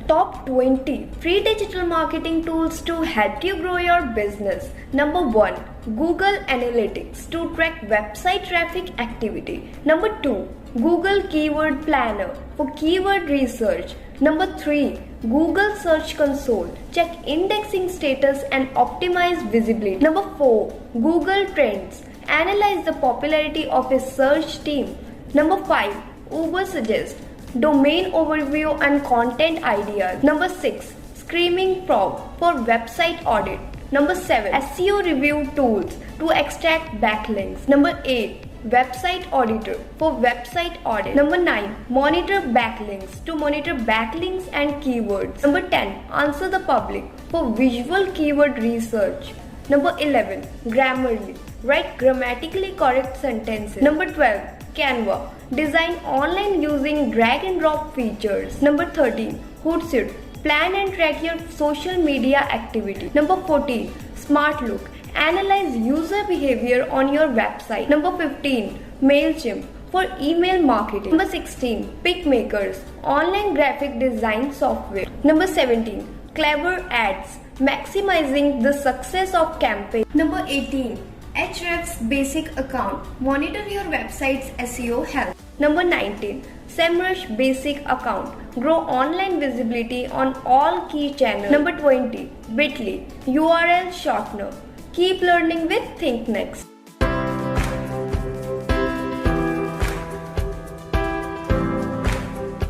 Top 20 free digital marketing tools to help you grow your business. Number 1. Google Analytics to track website traffic activity. Number 2. Google Keyword Planner for keyword research. Number 3. Google Search Console. Check indexing status and optimize visibility. Number 4. Google Trends. Analyze the popularity of a search team. Number 5. Uber Suggest. Domain overview and content ideas. Number 6. Screaming Frog for website audit. Number 7. SEO review tools to extract backlinks. Number 8. Website Auditor for website audit. Number 9. Monitor backlinks to monitor backlinks and keywords. Number 10. Answer the Public for visual keyword research. Number 11. Grammarly. Write grammatically correct sentences. Number 12. Canva. Design online using drag and drop features. Number 13. Hootsuite. Plan and track your social media activity. Number 14. SmartLook. Analyze user behavior on your website. Number 15. Mailchimp for email marketing. Number 16. PicMakers. Online graphic design software. Number 17. Clever Ads. Maximizing the success of campaigns. Number 18. Ahrefs Basic Account. Monitor your website's SEO health. Number 19. SEMrush Basic Account. Grow online visibility on all key channels. Number 20. Bitly URL Shortener. Keep learning with ThinkNEXT.